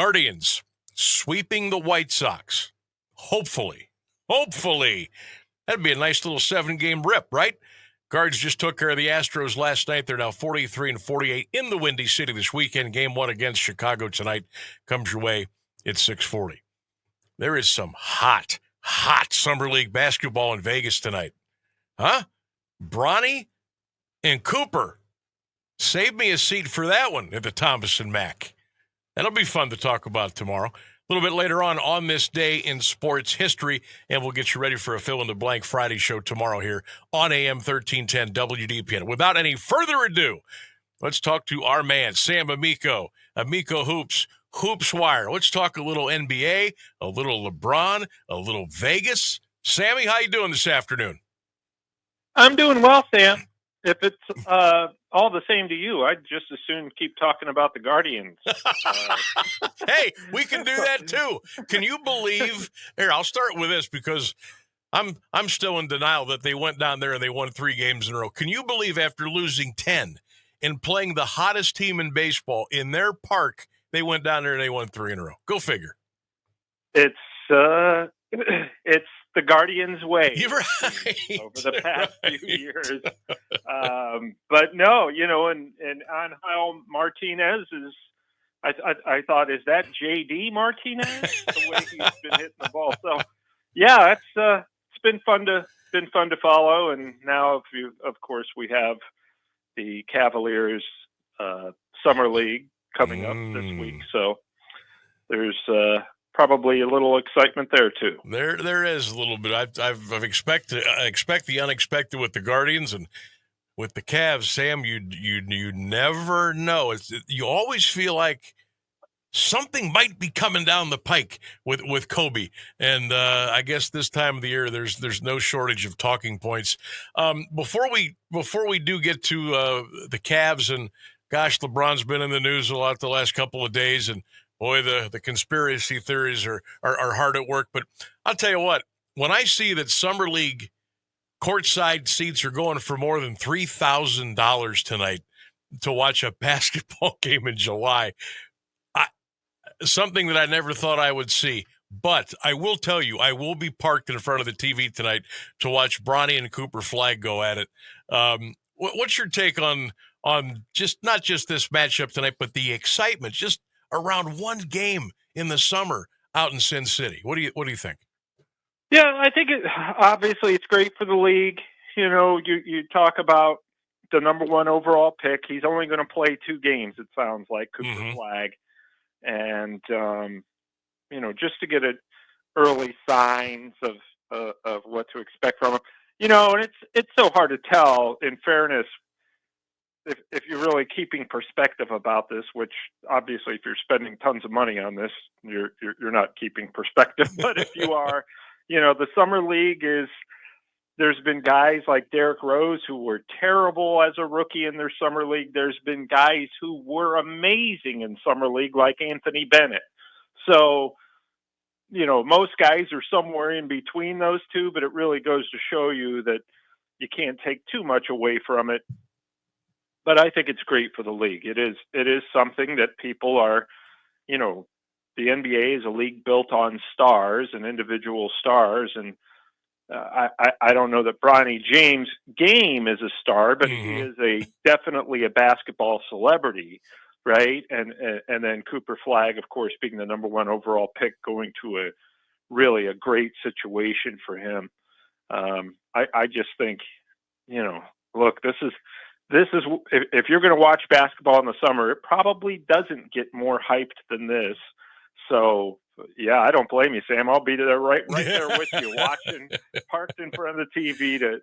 Guardians sweeping the White Sox. Hopefully. That'd be a nice little 7-game rip, right? Guards just took care of the Astros last night. They're now 43-48 in the Windy City this weekend. Game 1 against Chicago tonight comes your way at 6:40. There is some hot Summer League basketball in Vegas tonight. Huh? Bronny and Cooper. Save me a seat for that one at the Thomas and Mack. That'll be fun to talk about tomorrow. A little bit later on this day in sports history, and we'll get you ready for a fill-in-the-blank Friday show tomorrow here on AM 1310 WDPN. Without any further ado, let's talk to our man, Sam Amico, Amico Hoops Wire. Let's talk a little NBA, a little LeBron, a little Vegas. Sammy, how you doing this afternoon? I'm doing well, Sam. If it's all the same to you, I'd just as soon keep talking about the Guardians. Hey, we can do that too. Can you believe? Here, I'll start with this because I'm still in denial that they went down there and they won 3 games in a row. Can you believe after losing 10 and playing the hottest team in baseball in their park, they went down there and they won 3 in a row? Go figure. It's the Guardians' way. You're right. Over the past few years. But no, and Angel Martinez is, I thought, is that JD Martinez? The way he's been hitting the ball. So yeah, it's been fun to follow. And now of course we have the Cavaliers Summer League coming up this week. So there's probably a little excitement there too. There is a little bit. I expect the unexpected with the Guardians and with the Cavs. Sam, you never know. You always feel like something might be coming down the pike with Kobe, and I guess this time of the year there's no shortage of talking points. Before we do get to the Cavs, and gosh, LeBron's been in the news a lot the last couple of days, and boy, the conspiracy theories are hard at work. But I'll tell you what, when I see that Summer League courtside seats are going for more than $3,000 tonight to watch a basketball game in July, something that I never thought I would see. But I will tell you, I will be parked in front of the TV tonight to watch Bronny and Cooper Flag go at it. What's your take on just not just this matchup tonight, but the excitement just around one game in the summer out in Sin City? What do you think? Yeah, I think obviously it's great for the league. You talk about the number 1 overall pick. He's only going to play 2 games, it sounds like, Cooper Flag. And, just to get early signs of what to expect from him. And it's so hard to tell, in fairness, if you're really keeping perspective about this, which obviously if you're spending tons of money on this, you're not keeping perspective. But if you are, the Summer League there's been guys like Derrick Rose who were terrible as a rookie in their Summer League. There's been guys who were amazing in Summer League like Anthony Bennett. So, most guys are somewhere in between those two, but it really goes to show you that you can't take too much away from it. But I think it's great for the league. It is something that people are, the NBA is a league built on stars and individual stars. And I don't know that Bronny James' game is a star, but he is definitely a basketball celebrity, right? And then Cooper Flag, of course, being the number 1 overall pick, going to a great situation for him. I just think, look, this is if you're going to watch basketball in the summer, it probably doesn't get more hyped than this. So, yeah, I don't blame you, Sam. I'll be there right there with you, watching, parked in front of the TV to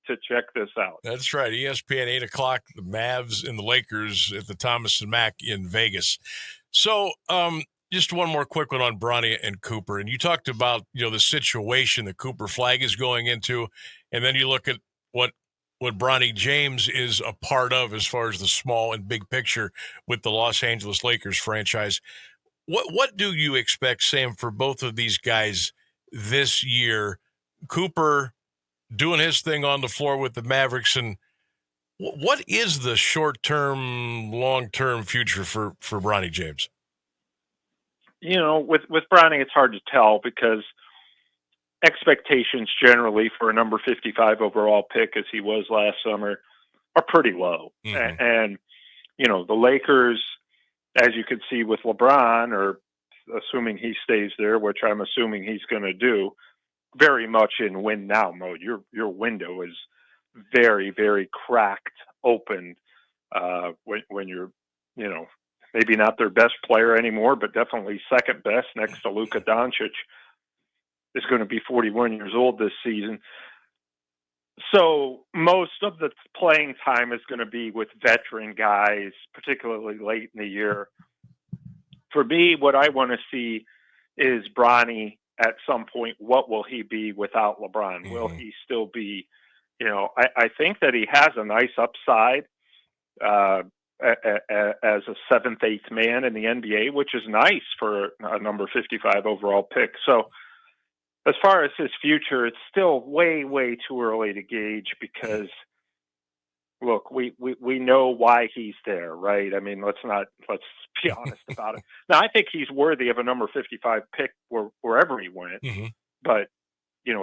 check this out. That's right. ESPN 8 o'clock, the Mavs and the Lakers at the Thomas and Mack in Vegas. So, just one more quick one on Bronny and Cooper. And you talked about, the situation that Cooper Flag is going into, and then you look at what Bronny James is a part of as far as the small and big picture with the Los Angeles Lakers franchise. What do you expect, Sam, for both of these guys this year? Cooper doing his thing on the floor with the Mavericks, and what is the short-term, long-term future for Bronny James? With Bronny, it's hard to tell because expectations generally for a number 55 overall pick, as he was last summer, are pretty low. Mm-hmm. And the Lakers, as you can see with LeBron, or assuming he stays there, which I'm assuming he's going to do, very much in win now mode. Your window is very, very cracked open when you're, maybe not their best player anymore, but definitely second best next to Luka Doncic is going to be 41 years old this season. So most of the playing time is going to be with veteran guys, particularly late in the year. For me, what I want to see is Bronny at some point. What will he be without LeBron? Mm-hmm. Will he still be, I think that he has a nice upside as a 7th, 8th man in the NBA, which is nice for a number 55 overall pick. So as far as his future, it's still way, way too early to gauge because, look, we know why he's there, right? I mean, let's be honest about it. Now, I think he's worthy of a number 55 pick wherever he went, mm-hmm. but,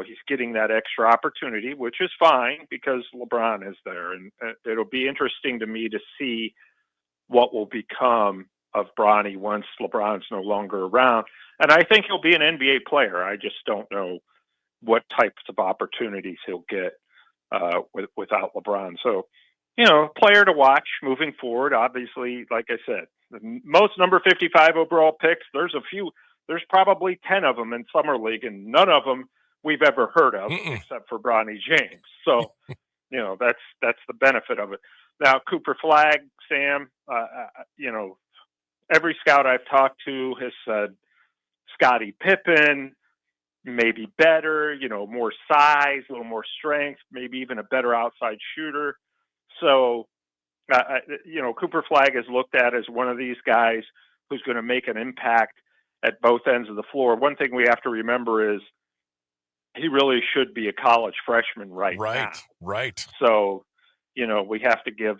he's getting that extra opportunity, which is fine because LeBron is there. And it'll be interesting to me to see what will become of Bronny once LeBron's no longer around. And I think he'll be an NBA player. I just don't know what types of opportunities he'll get without LeBron. So, player to watch moving forward. Obviously, like I said, most number 55 overall picks, there's probably 10 of them in Summer League, and none of them we've ever heard of except for Bronny James. So, that's the benefit of it. Now, Cooper Flag, Sam, every scout I've talked to has said Scottie Pippen, maybe better, more size, a little more strength, maybe even a better outside shooter. So, Cooper Flag is looked at as one of these guys who's going to make an impact at both ends of the floor. One thing we have to remember is he really should be a college freshman right now. Right. So, we have to give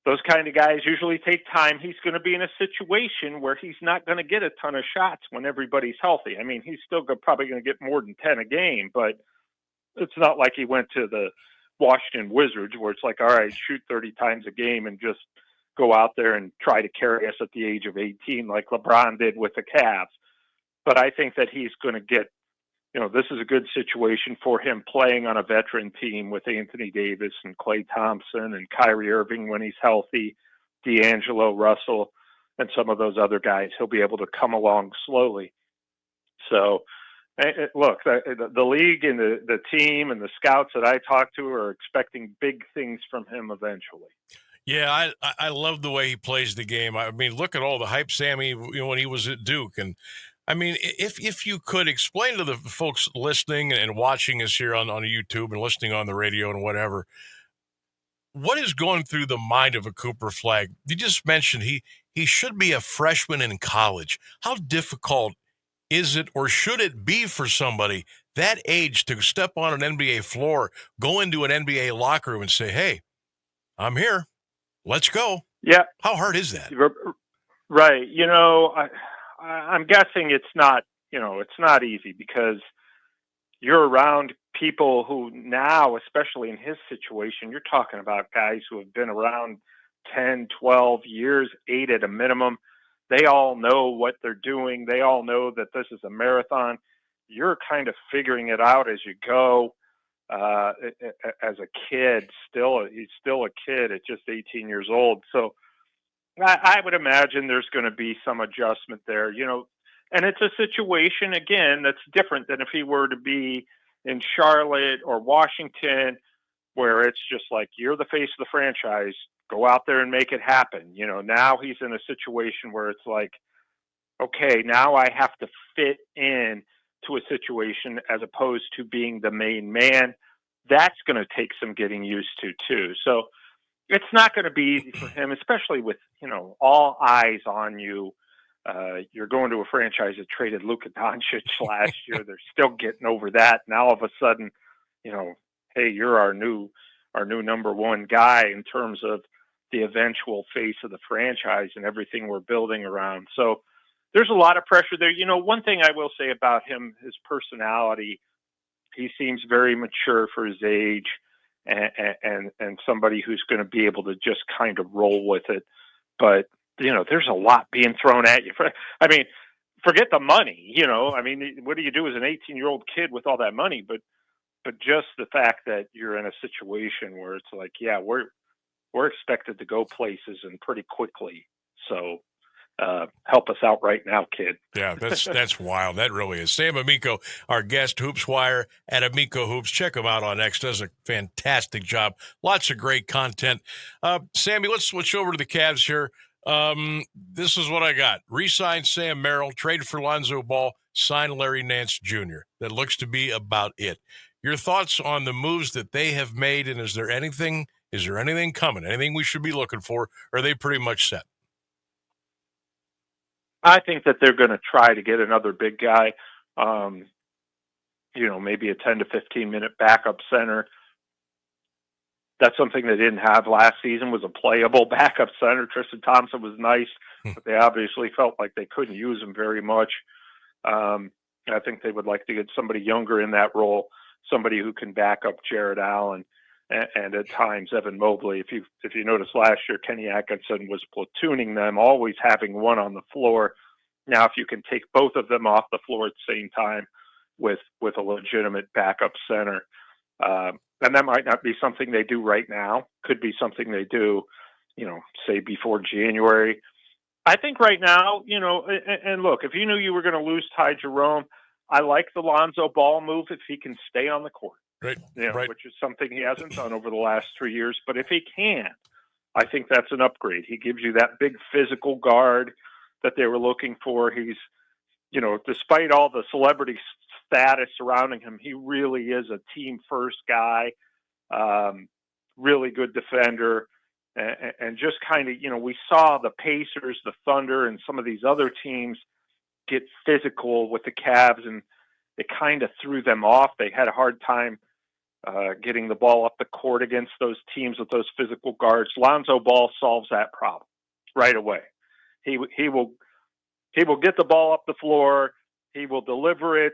those kind of guys usually take time. He's going to be in a situation where he's not going to get a ton of shots when everybody's healthy. I mean, he's still probably going to get more than 10 a game, but it's not like he went to the Washington Wizards where it's like, all right, shoot 30 times a game and just go out there and try to carry us at the age of 18 like LeBron did with the Cavs. But I think that he's going to get, this is a good situation for him playing on a veteran team with Anthony Davis and Klay Thompson and Kyrie Irving when he's healthy, D'Angelo Russell, and some of those other guys. He'll be able to come along slowly. So, look, the league and the team and the scouts that I talk to are expecting big things from him eventually. Yeah, I love the way he plays the game. I mean, look at all the hype, Sammy, when he was at Duke. And I mean, if you could explain to the folks listening and watching us here on YouTube and listening on the radio and whatever, what is going through the mind of a Cooper Flag? You just mentioned he should be a freshman in college. How difficult is it, or should it be for somebody that age to step on an NBA floor, go into an NBA locker room and say, hey, I'm here. Let's go. Yeah. How hard is that? Right. I'm guessing it's not easy because you're around people who now, especially in his situation, you're talking about guys who have been around 10, 12 years, 8 at a minimum. They all know what they're doing. They all know that this is a marathon. You're kind of figuring it out as you go. As a kid, he's still a kid at just 18 years old. So I would imagine there's going to be some adjustment there, and it's a situation, again, that's different than if he were to be in Charlotte or Washington, where it's just like, you're the face of the franchise, go out there and make it happen. Now he's in a situation where it's like, okay, now I have to fit in to a situation as opposed to being the main man. That's going to take some getting used to too. So it's not going to be easy for him, especially with, all eyes on you. You're going to a franchise that traded Luka Doncic last year. They're still getting over that. Now all of a sudden, hey, you're our new number one guy in terms of the eventual face of the franchise and everything we're building around. So there's a lot of pressure there. One thing I will say about him, his personality, he seems very mature for his age, and somebody who's going to be able to just kind of roll with it. But there's a lot being thrown at you. I mean, forget the money. I mean, what do you do as an 18-year-old kid with all that money? But just the fact that you're in a situation where it's like, yeah, we're expected to go places and pretty quickly. So help us out right now, kid. Yeah, that's wild. That really is. Sam Amico, our guest, Hoops Wire at Amico Hoops. Check him out on X. Does a fantastic job. Lots of great content. Sammy, let's switch over to the Cavs here. This is what I got. Re-sign Sam Merrill, trade for Lonzo Ball, sign Larry Nance Jr. That looks to be about it. Your thoughts on the moves that they have made, and is there anything coming? Anything we should be looking for? Or are they pretty much set? I think that they're going to try to get another big guy, maybe a 10 to 15 minute backup center. That's something they didn't have last season, was a playable backup center. Tristan Thompson was nice, but they obviously felt like they couldn't use him very much. I think they would like to get somebody younger in that role, somebody who can back up Jared Allen and at times Evan Mobley. If you noticed last year, Kenny Atkinson was platooning them, always having one on the floor. Now, if you can take both of them off the floor at the same time with a legitimate backup center, and that might not be something they do right now. Could be something they do, say before January. I think right now, and look, if you knew you were going to lose Ty Jerome, I like the Lonzo Ball move if he can stay on the court. Right. Which is something he hasn't done over the last 3 years. But if he can, I think that's an upgrade. He gives you that big physical guard that they were looking for. He's, despite all the celebrity status surrounding him, he really is a team-first guy, really good defender, and just kind of, we saw the Pacers, the Thunder, and some of these other teams get physical with the Cavs, and it kind of threw them off. They had a hard time getting the ball up the court against those teams with those physical guards. Lonzo Ball solves that problem right away. He will get the ball up the floor. He will deliver it.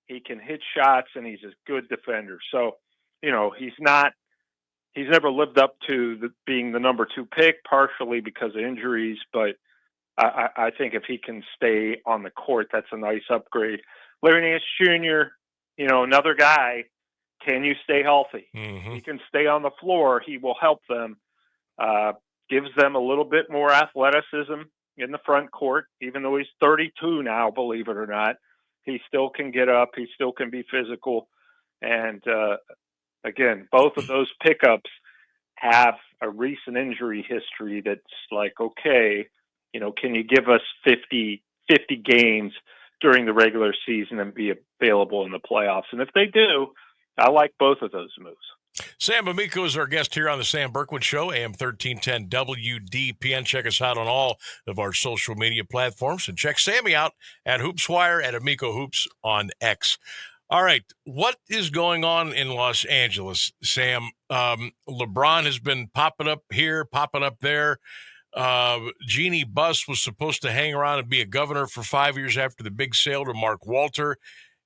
He can hit shots, and he's a good defender. So, he's never lived up to being the number 2 pick, partially because of injuries, but I think if he can stay on the court, that's a nice upgrade. Larry Nance Jr., another guy. Can you stay healthy? Mm-hmm. He can stay on the floor. He will help them. Gives them a little bit more athleticism in the front court, even though he's 32 now, believe it or not. He still can get up. He still can be physical. And, again, both of those pickups have a recent injury history that's like, okay, can you give us 50 games during the regular season and be available in the playoffs? And if they do, I like both of those moves. Sam Amico is our guest here on the Sam Bourquin Show, AM 1310 WDPN. Check us out on all of our social media platforms, and check Sammy out at Hoops Wire at Amico Hoops on X. All right, what is going on in Los Angeles, Sam? LeBron has been popping up here, popping up there. Jeannie Buss was supposed to hang around and be a governor for 5 years after the big sale to Mark Walter.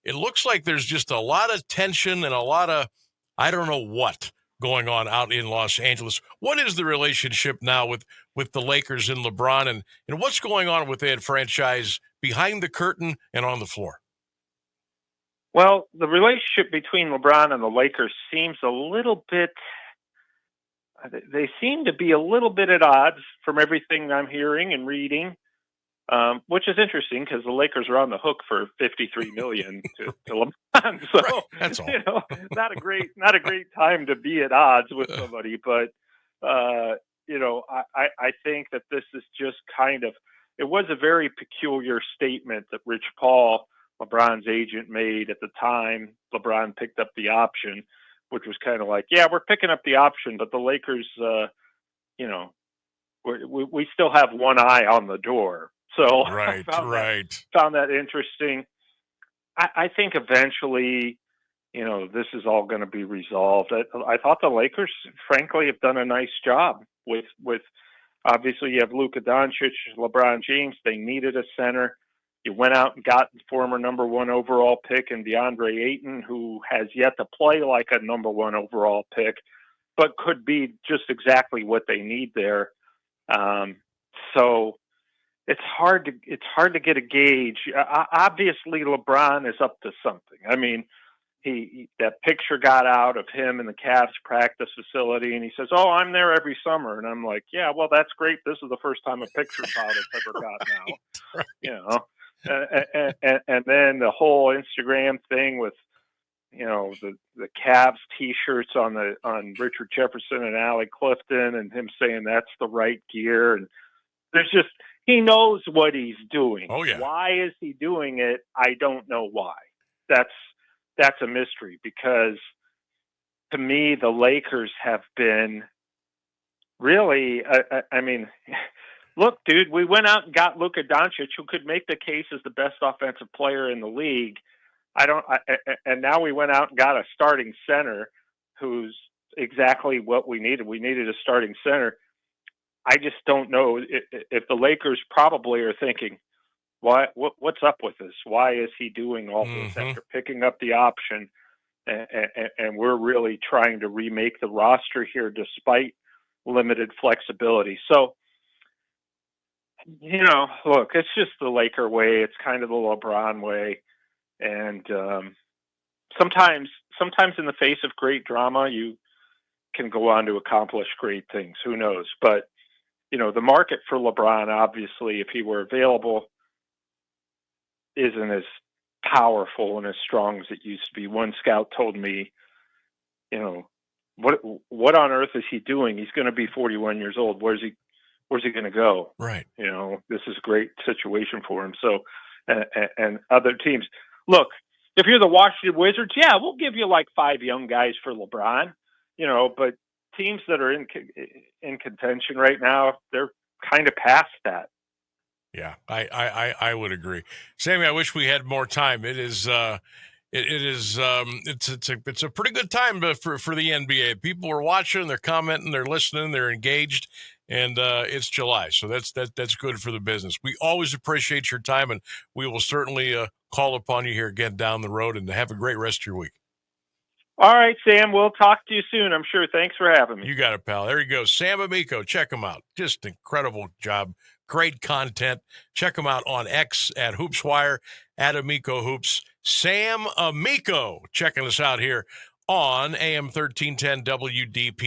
It looks like there's just a lot of tension and a lot of, I don't know what, going on out in Los Angeles. What is the relationship now with the Lakers and LeBron, and what's going on with that franchise behind the curtain and on the floor? Well, the relationship between LeBron and the Lakers seems a little bit, they seem to be a little bit at odds from everything I'm hearing and reading. Which is interesting because the Lakers are on the hook for $53 million to LeBron. So, right, that's all. Not a great time to be at odds with somebody. But, I think that this is just it was a very peculiar statement that Rich Paul, LeBron's agent, made at the time LeBron picked up the option, which was kind of like, yeah, we're picking up the option, but the Lakers, we still have one eye on the door. So right. Found that interesting. I think eventually, this is all going to be resolved. I thought the Lakers, frankly, have done a nice job with obviously you have Luka Doncic, LeBron James. They needed a center. You went out and got former number 1 overall pick in DeAndre Ayton, who has yet to play like a number 1 overall pick, but could be just exactly what they need there. So it's hard to get a gauge. Obviously, LeBron is up to something. I mean, he that picture got out of him in the Cavs practice facility, and he says, "Oh, I'm there every summer." And I'm like, "Yeah, well, that's great. This is the first time a picture's out it's ever gotten out." Right. You know, and then the whole Instagram thing with, the Cavs T-shirts on Richard Jefferson and Allie Clifton, and him saying that's the right gear. And there's just, he knows what he's doing. Oh, yeah. Why is he doing it? I don't know why. That's a mystery, because to me, the Lakers have been really, I mean, look, dude, we went out and got Luka Doncic, who could make the case as the best offensive player in the league. And now we went out and got a starting center who's exactly what we needed. We needed a starting center. I just don't know if the Lakers probably are thinking, what's up with this? Why is he doing all this after picking up the option? And we're really trying to remake the roster here despite limited flexibility. So, look, it's just the Laker way. It's kind of the LeBron way. And sometimes in the face of great drama, you can go on to accomplish great things. Who knows? But, the market for LeBron, obviously, if he were available, isn't as powerful and as strong as it used to be. One scout told me, what on earth is he doing? He's going to be 41 years old. Where's he going to go? Right. This is a great situation for him. So, and other teams, look, if you're the Washington Wizards, yeah, we'll give you like 5 young guys for LeBron, but teams that are in contention right now, they're kind of past that. Yeah, I would agree, Sammy. I wish we had more time. It's a pretty good time for the NBA. People are watching, they're commenting, they're listening, they're engaged, and it's July, so that's good for the business. We always appreciate your time, and we will certainly call upon you here again down the road. And have a great rest of your week. All right, Sam. We'll talk to you soon, I'm sure. Thanks for having me. You got it, pal. There you go, Sam Amico. Check him out. Just incredible job. Great content. Check him out on X at HoopsWire, at Amico Hoops. Sam Amico checking us out here on AM 1310 WDPN.